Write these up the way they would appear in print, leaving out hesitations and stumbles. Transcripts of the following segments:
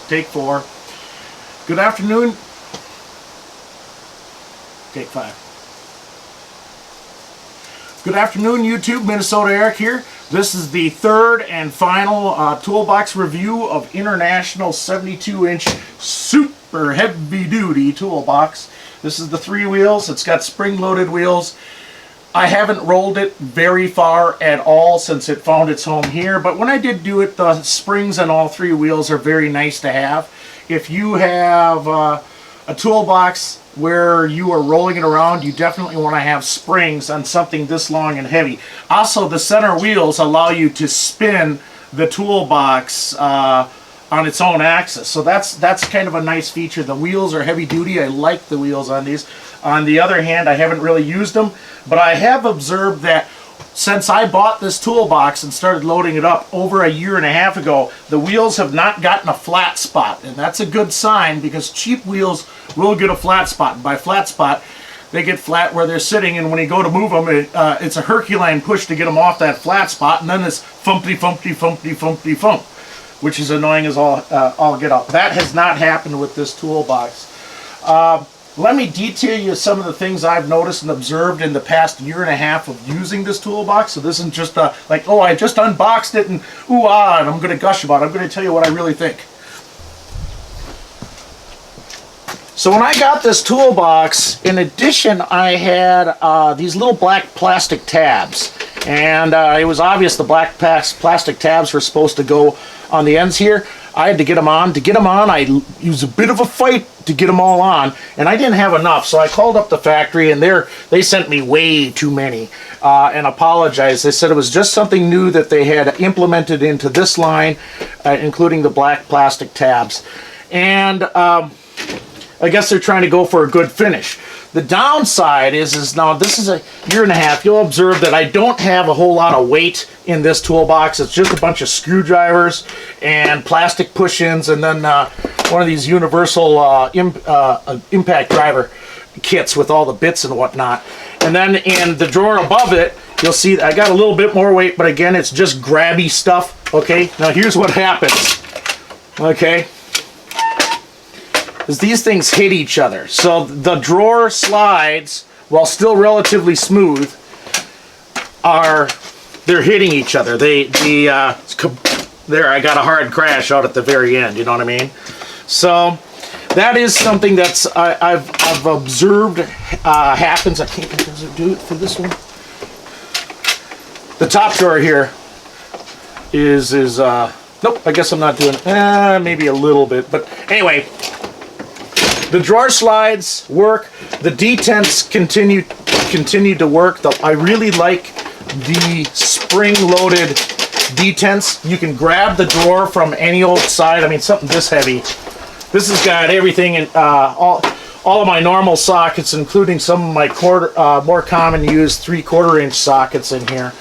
Take 4. Good afternoon. Take 5. Good afternoon, YouTube. MinnesotaEric here. This is the third and final toolbox review of International 72-inch super heavy-duty toolbox. This is the 3 wheels. It's got spring-loaded wheels. I haven't rolled it very far at all since it found its home here, but when I did do it, the springs on all 3 wheels are very nice to have. If you have a toolbox where you are rolling it around, you definitely want to have springs on something this long and heavy. Also, the center wheels allow you to spin the toolbox on its own axis, so that's kind of a nice feature. The wheels are heavy duty. I like the wheels on these. On the other hand, I haven't really used them, but I have observed that since I bought this toolbox and started loading it up over a year and a half ago, the wheels have not gotten a flat spot, and that's a good sign because cheap wheels will get a flat spot. And by flat spot, they get flat where they're sitting, and when you go to move them, it's a Herculean push to get them off that flat spot, and then it's fumpty, fumpty, fumpty, fumpty, fump, which is annoying as all get out. That has not happened with this toolbox. Let me detail you some of the things I've noticed and observed in the past year and a half of using this toolbox. So this isn't just like, oh, I just unboxed it and ooh ah, and I'm going to gush about it. I'm going to tell you what I really think. So when I got this toolbox, in addition, I had these little black plastic tabs. And it was obvious the black plastic tabs were supposed to go on the ends here. I had to get them on. To get them on, I used a bit of a fight to get them all on, and I didn't have enough, so I called up the factory, and they sent me way too many, and apologized. They said it was just something new that they had implemented into this line, including the black plastic tabs. And I guess they're trying to go for a good finish. The downside is now this is a year and a half. You'll observe that I don't have a whole lot of weight in this toolbox. It's just a bunch of screwdrivers and plastic push-ins, and then one of these universal impact driver kits with all the bits and whatnot. And then in the drawer above it, you'll see I got a little bit more weight, but again, it's just grabby stuff. Okay, now here's what happens. Okay. Is these things hit each other. So the drawer slides, while still relatively smooth, they're hitting each other. There, I got a hard crash out at the very end. You know what I mean? So that is something that's I've observed happens. I can't does it do it for this one. The top drawer here is nope. I guess I'm not doing maybe a little bit, but anyway. The drawer slides work. The detents continue to work. I really like the spring-loaded detents. You can grab the drawer from any old side. I mean, something this heavy. This has got everything in all of my normal sockets, including some of my more common used 3/4 inch sockets in here.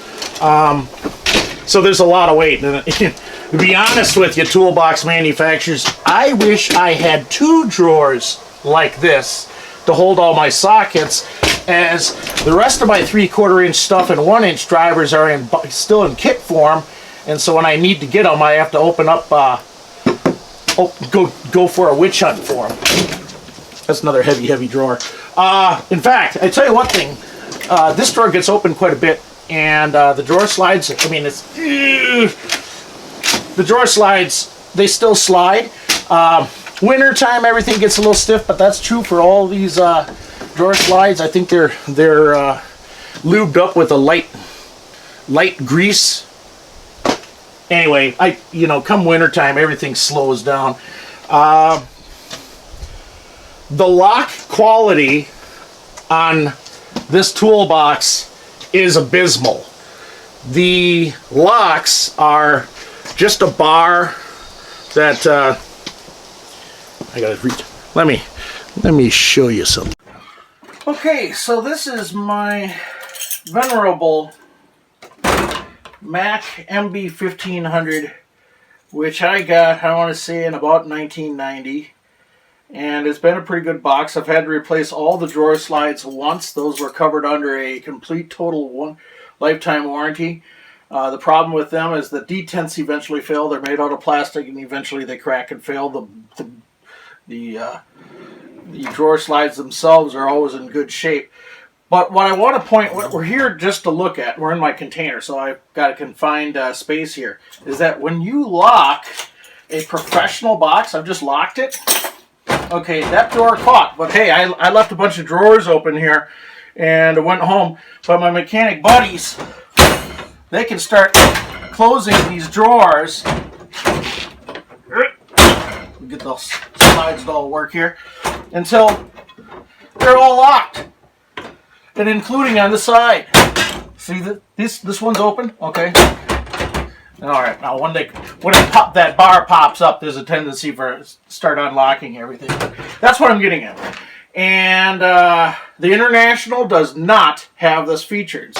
So there's a lot of weight. To be honest with you, toolbox manufacturers, I wish I had 2 drawers like this to hold all my sockets, as the rest of my 3/4 inch stuff and 1 inch drivers are still in kit form, and so when I need to get them, I have to open up, go for a witch hunt for them. That's another heavy drawer. In fact, I tell you one thing, this drawer gets open quite a bit, and the drawer slides, I mean, the drawer slides, they still slide. Winter time, everything gets a little stiff, but that's true for all these drawer slides. I think they're lubed up with a light grease. Anyway, come winter time, everything slows down. The lock quality on this toolbox is abysmal. The locks are just a bar that I gotta reach. Let me show you something. Okay, so this is my venerable Mac MB1500, which I got, I want to say, in about 1990. And it's been a pretty good box. I've had to replace all the drawer slides once. Those were covered under a complete total lifetime warranty. The problem with them is the detents eventually fail. They're made out of plastic, and eventually they crack and fail. The drawer slides themselves are always in good shape. But what I want to point, what we're here just to look at, we're in my container, so I've got a confined space here, is that when you lock a professional box, I've just locked it, okay, that drawer caught. But hey, I left a bunch of drawers open here, and I went home. But my mechanic buddies, they can start closing these drawers. Get those slides to all work here until they're all locked, and including on the side. See that this one's open, okay. All right, now when that bar pops up, there's a tendency for it to start unlocking everything. That's what I'm getting at. And the International does not have this featured.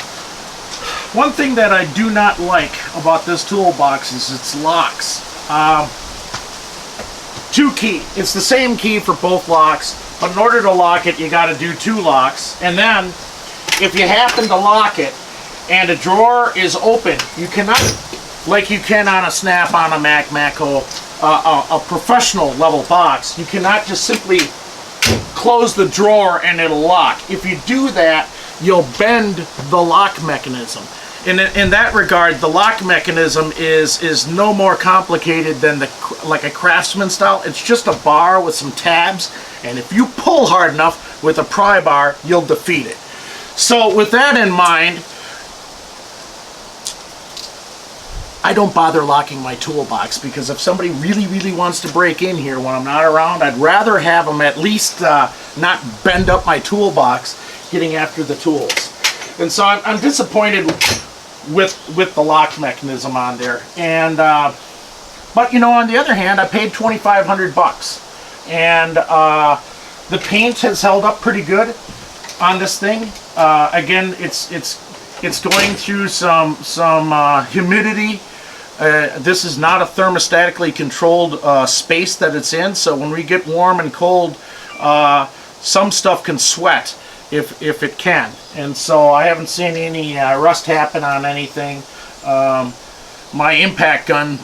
One thing that I do not like about this toolbox is its locks. 2 key. It's the same key for both locks, but in order to lock it, you got to do 2 locks. And then, if you happen to lock it and a drawer is open, you cannot, like you can on a Snap-on, a Macco, a professional level box, you cannot just simply close the drawer and it'll lock. If you do that, you'll bend the lock mechanism. In that regard, the lock mechanism is no more complicated than like a Craftsman style. It's just a bar with some tabs, and if you pull hard enough with a pry bar, you'll defeat it. So with that in mind, I don't bother locking my toolbox, because if somebody really wants to break in here when I'm not around, I'd rather have them at least not bend up my toolbox getting after the tools. And so I'm disappointed with the lock mechanism on there. And but you know, on the other hand, I paid $2,500, and the paint has held up pretty good on this thing. Again, it's going through some humidity. This is not a thermostatically controlled space that it's in, so when we get warm and cold, some stuff can sweat if it can. And so I haven't seen any rust happen on anything. My impact gun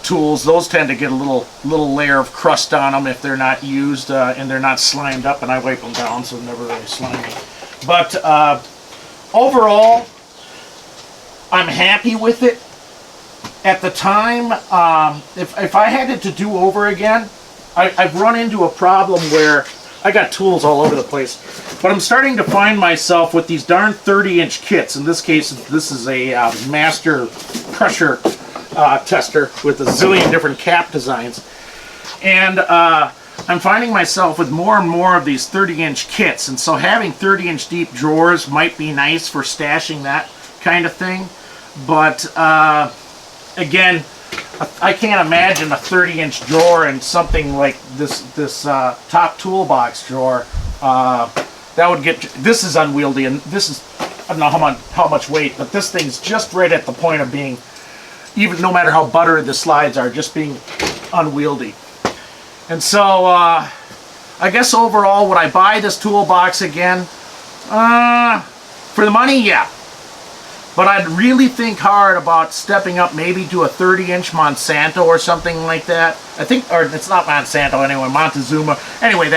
tools, those tend to get a little layer of crust on them if they're not used and they're not slimed up, and I wipe them down so they're never really slimy. But overall, I'm happy with it. At the time, if I had it to do over again, I've run into a problem where I got tools all over the place, but I'm starting to find myself with these darn 30-inch kits. In this case, this is a master pressure tester with a zillion different cap designs, and I'm finding myself with more and more of these 30-inch kits, and so having 30-inch deep drawers might be nice for stashing that kind of thing, but again, I can't imagine a 30-inch drawer and something like this top toolbox drawer. That would get, this is unwieldy, and this is, I don't know how much weight, but this thing's just right at the point of being, even no matter how buttered the slides are, just being unwieldy. And so I guess overall, would I buy this toolbox again? For the money, yeah. But I'd really think hard about stepping up maybe to a 30-inch Monsanto or something like that. I think, or it's not Monsanto anyway, Montezuma. Anyway,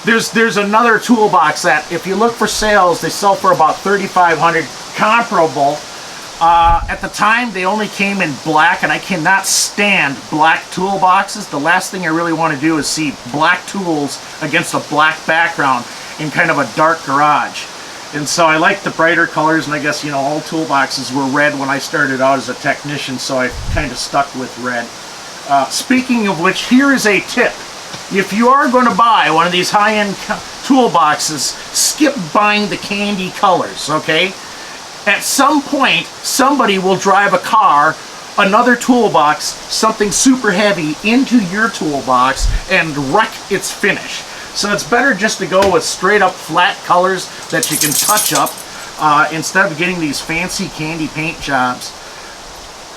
there's another toolbox that if you look for sales, they sell for about $3,500, comparable. At the time, they only came in black, and I cannot stand black toolboxes. The last thing I really want to do is see black tools against a black background in kind of a dark garage. And so I like the brighter colors, and I guess, you know, all toolboxes were red when I started out as a technician, so I kind of stuck with red. Speaking of which, here is a tip. If you are going to buy one of these high-end toolboxes, skip buying the candy colors, okay? At some point, somebody will drive a car, another toolbox, something super heavy, into your toolbox and wreck its finish. So it's better just to go with straight up flat colors that you can touch up instead of getting these fancy candy paint jobs.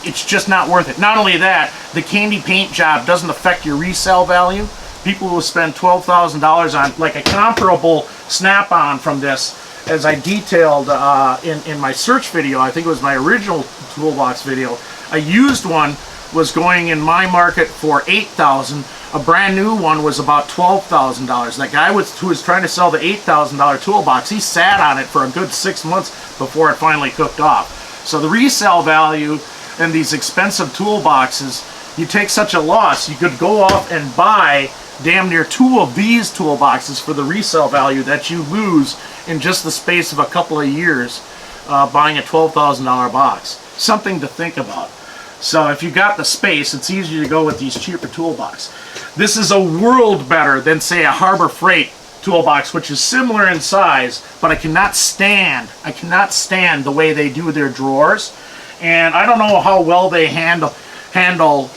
It's just not worth it. Not only that, the candy paint job doesn't affect your resale value. People will spend $12,000 on like a comparable Snap-on from this. as I detailed in my search video, I think it was my original toolbox video, a used one was going in my market for $8,000. A brand new one was about $12,000. That guy who was trying to sell the $8,000 toolbox, he sat on it for a good 6 months before it finally cooked off. So the resale value in these expensive toolboxes, you take such a loss, you could go off and buy damn near 2 of these toolboxes for the resale value that you lose in just the space of a couple of years buying a $12,000 box. Something to think about. So if you got the space, it's easier to go with these cheaper toolboxes. This is a world better than, say, a Harbor Freight toolbox, which is similar in size, but I cannot stand the way they do their drawers. And I don't know how well they handle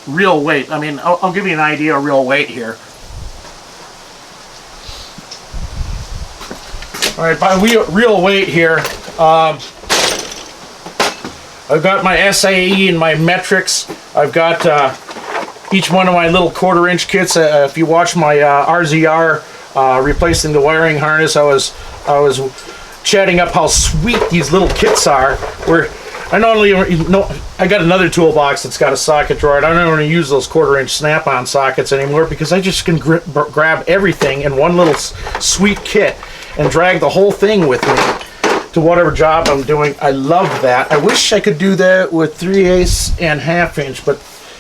real weight. I mean, I'll give you an idea of real weight here. All right, by real weight here, I've got my SAE and my metrics. I've got each one of my little 1/4 inch kits. If you watch my RZR replacing the wiring harness, I was chatting up how sweet these little kits are. Where I not only I got another toolbox that's got a socket drawer. I don't want to use those 1/4 inch snap-on sockets anymore because I just can grab everything in one little sweet kit and drag the whole thing with me to whatever job I'm doing. I love that. I wish I could do that with 3/8 and 1/2 inch, but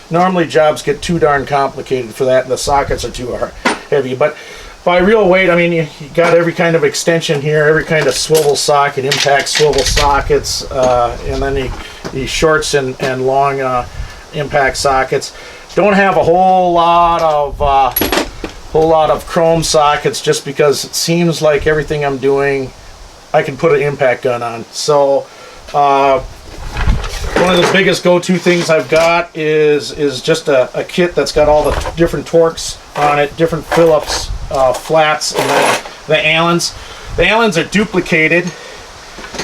normally jobs get too darn complicated for that, and the sockets are too heavy. But by real weight, I mean you got every kind of extension here, every kind of swivel socket, impact swivel sockets, and then the shorts and long impact sockets. Don't have a whole lot of chrome sockets just because it seems like everything I'm doing I can put an impact gun on. So one of the biggest go-to things I've got is just a kit that's got all the different torques on it, different Phillips flats, and then the Allens. The Allens are duplicated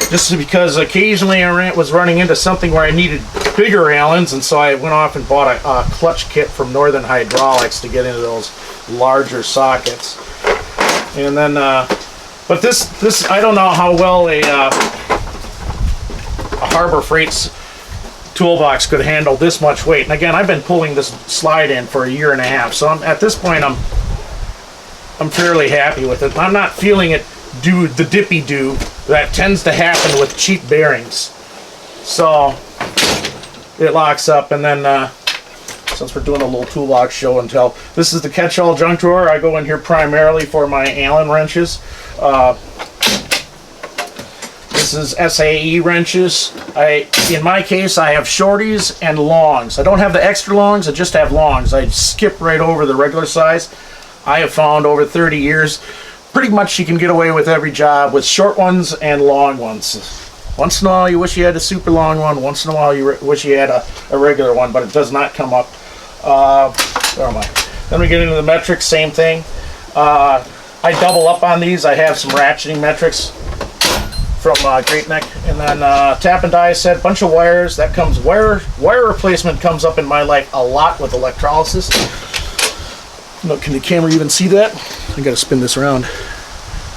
just because occasionally I was running into something where I needed bigger Allens, and so I went off and bought a clutch kit from Northern Hydraulics to get into those larger sockets. And then but this I don't know how well a Harbor Freight's toolbox could handle this much weight. And again, I've been pulling this slide in for 1.5 years, so at this point I'm fairly happy with it. I'm not feeling it do the dippy do that tends to happen with cheap bearings. So it locks up, and then since we're doing a little toolbox show and tell, this is the catch-all junk drawer. I go in here primarily for my Allen wrenches. This is SAE wrenches. In my case, I have shorties and longs. I don't have the extra longs, I just have longs. I skip right over the regular size. I have found over 30 years, pretty much you can get away with every job with short ones and long ones. Once in a while you wish you had a super long one, once in a while you wish you had a regular one, but it does not come up. Where am I? Then we get into the metrics, same thing. I double up on these. I have some ratcheting metrics from Great Neck, and then tap and die set, bunch of wires. That comes wire replacement comes up in my life a lot with electrolysis. No, can the camera even see that? I gotta spin this around.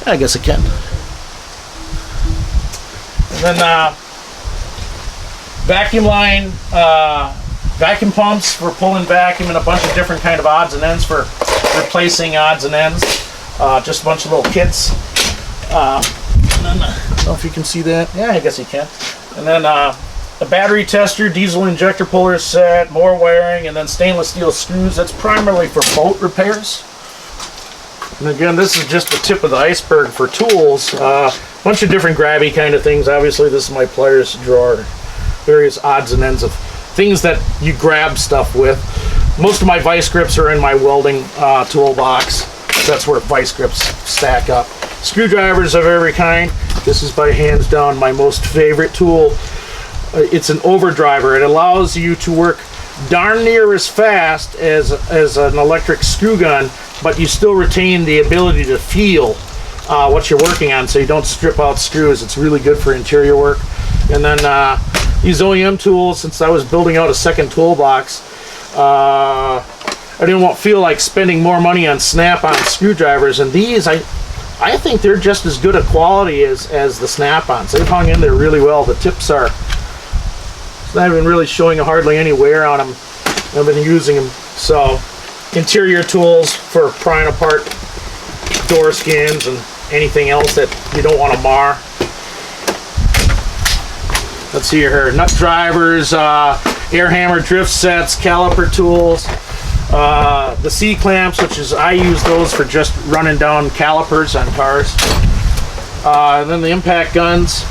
I guess it can. And then vacuum line, vacuum pumps for pulling vacuum, and a bunch of different kind of odds and ends for replacing odds and ends. Just a bunch of little kits. And then, I don't know if you can see that. Yeah, I guess you can. And then a battery tester, diesel injector puller set, more wiring, and then stainless steel screws. That's primarily for boat repairs. And again, this is just the tip of the iceberg for tools. Bunch of different grabby kind of things. Obviously, this is my pliers drawer. Various odds and ends of things that you grab stuff with. Most of my vice grips are in my welding toolbox. That's where vice grips stack up. Screwdrivers of every kind. This is by hands down my most favorite tool. It's an overdriver. It allows you to work darn near as fast as an electric screw gun, but you still retain the ability to feel what you're working on, so you don't strip out screws. It's really good for interior work. And then these OEM tools, since I was building out a second toolbox, I didn't feel like spending more money on snap-on screwdrivers, and these I I think they're just as good a quality as the snap-ons. They've hung in there really well. The tips are, it's not even really showing hardly any wear on them. I've been using them. So, interior tools for prying apart door skins and anything else that you don't want to mar. Let's see here, nut drivers, air hammer drift sets, caliper tools, the C-clamps, which is, I use those for just running down calipers on cars. And then the impact guns,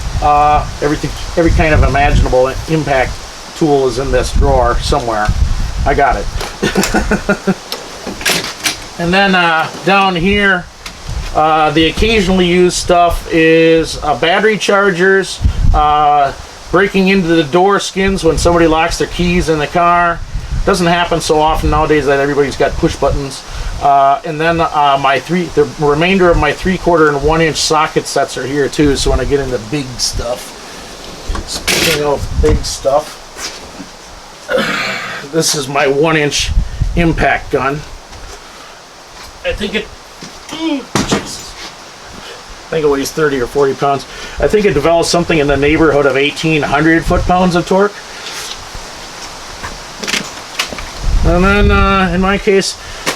every kind of imaginable impact tool is in this drawer somewhere. I got it. And then down here, the occasionally used stuff is battery chargers, breaking into the door skins when somebody locks their keys in the car. Doesn't happen so often nowadays that everybody's got push buttons. And then the remainder of my 3/4 and 1 inch socket sets are here too. So when I get into big stuff, speaking of big stuff, this is my 1 inch impact gun. I think it, Jesus, I think it weighs 30 or 40 pounds. I think it develops something in the neighborhood of 1,800 foot-pounds of torque. And then in my case,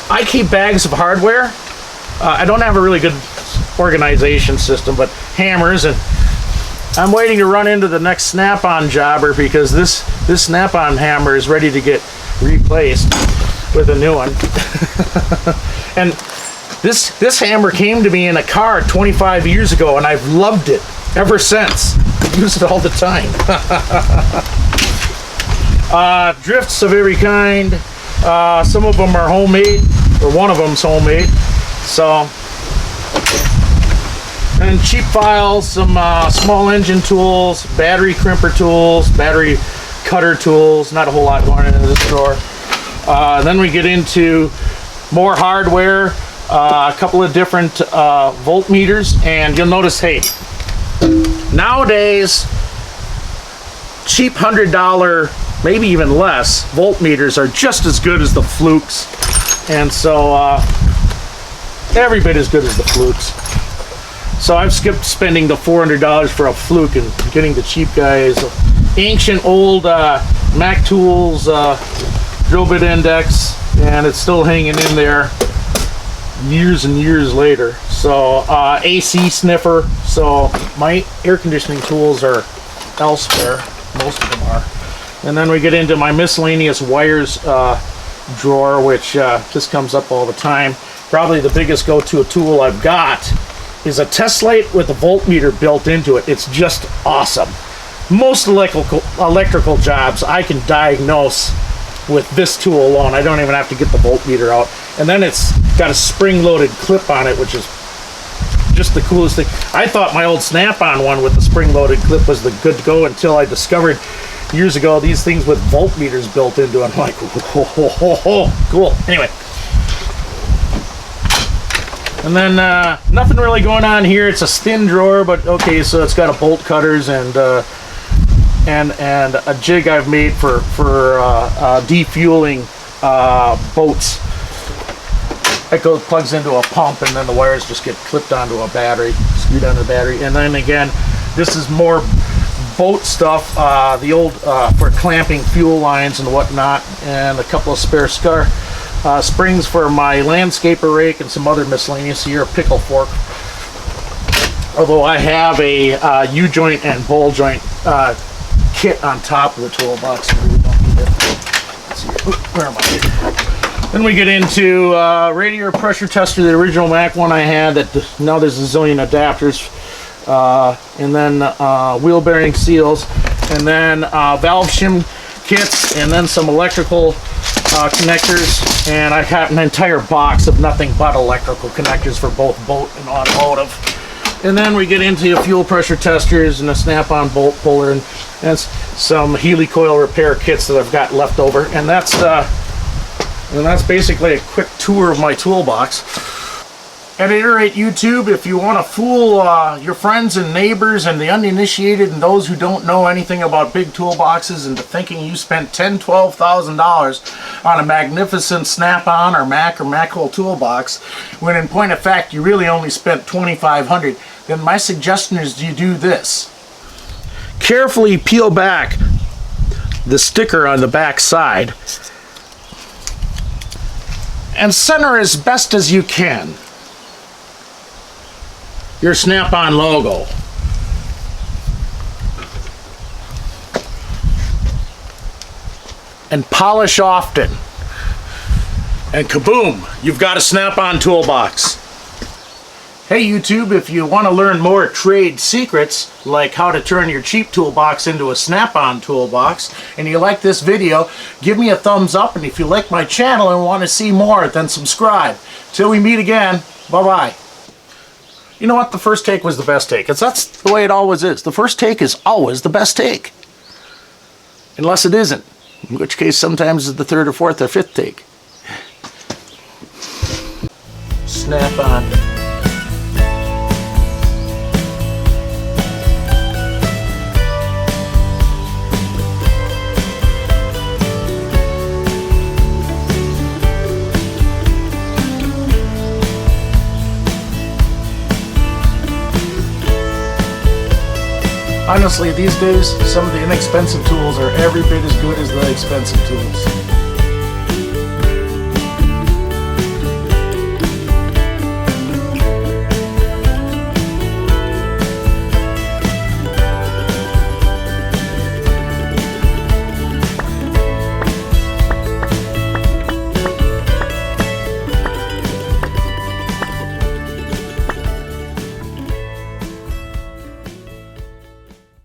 I keep bags of hardware. I don't have a really good organization system, but hammers, and I'm waiting to run into the next snap-on jobber because this snap-on hammer is ready to get replaced with a new one. And this hammer came to me in a car 25 years ago, and I've loved it ever since. I use it all the time. Drifts of every kind. Some of them are homemade, or one of them's homemade. So, and cheap files, some small engine tools, battery crimper tools, battery cutter tools. Not a whole lot going into this drawer. Then we get into more hardware, a couple of different voltmeters, and you'll notice, hey, nowadays, cheap $100, maybe even less, voltmeters are just as good as the flukes, and so every bit as good as the flukes. So I've skipped spending the $400 for a fluke and getting the cheap guys. Ancient old Mac Tools drill bit index, and it's still hanging in there years and years later. So AC sniffer. So my air conditioning tools are elsewhere. Most of them are. And then we get into my miscellaneous wires drawer, which just comes up all the time. Probably the biggest go-to tool I've got is a test light with a voltmeter built into it. It's just awesome. Most electrical jobs I can diagnose with this tool alone. I don't even have to get the voltmeter out. And then it's got a spring-loaded clip on it, which is just the coolest thing. I thought my old snap-on one with the spring-loaded clip was the good to go until I discovered years ago these things with voltmeters built into them. I'm like, oh, cool. Anyway. And then nothing really going on here. It's a thin drawer, but okay, so it's got a bolt cutters and a jig I've made for defueling boats. It plugs into a pump, and then the wires just get clipped onto a battery, screwed onto the battery. And then again, this is more boat stuff, the old for clamping fuel lines and whatnot, and a couple of spare springs for my landscaper rake and some other miscellaneous here, a pickle fork. Although I have a U-joint and ball joint kit on top of the toolbox, so we don't need it. Let's see, where am I? Then we get into radiator pressure tester, the original Mac one I had. That now there's a zillion adapters, and then wheel bearing seals, and then valve shim kits, and then some electrical connectors. And I have an entire box of nothing but electrical connectors for both boat and automotive. And then we get into fuel pressure testers and a snap-on bolt puller, and some helicoil repair kits that I've got left over. And that's basically a quick tour of my toolbox. At any rate, YouTube, if you want to fool your friends and neighbors and the uninitiated and those who don't know anything about big toolboxes into thinking you spent $10,000, $12,000 on a magnificent Snap-on or Macro toolbox, when in point of fact you really only spent $2,500, then my suggestion is you do this. Carefully peel back the sticker on the back side and center as best as you can your Snap-on logo. And polish often. And kaboom, you've got a Snap-on toolbox. Hey YouTube, if you want to learn more trade secrets, like how to turn your cheap toolbox into a Snap-on toolbox, and you like this video, give me a thumbs up, and if you like my channel and want to see more, then subscribe. Till we meet again, bye-bye. You know what? The first take was the best take. That's the way it always is. The first take is always the best take. Unless it isn't. In which case, sometimes it's the third or fourth or fifth take. Snap-on. Honestly, these days, some of the inexpensive tools are every bit as good as the expensive tools.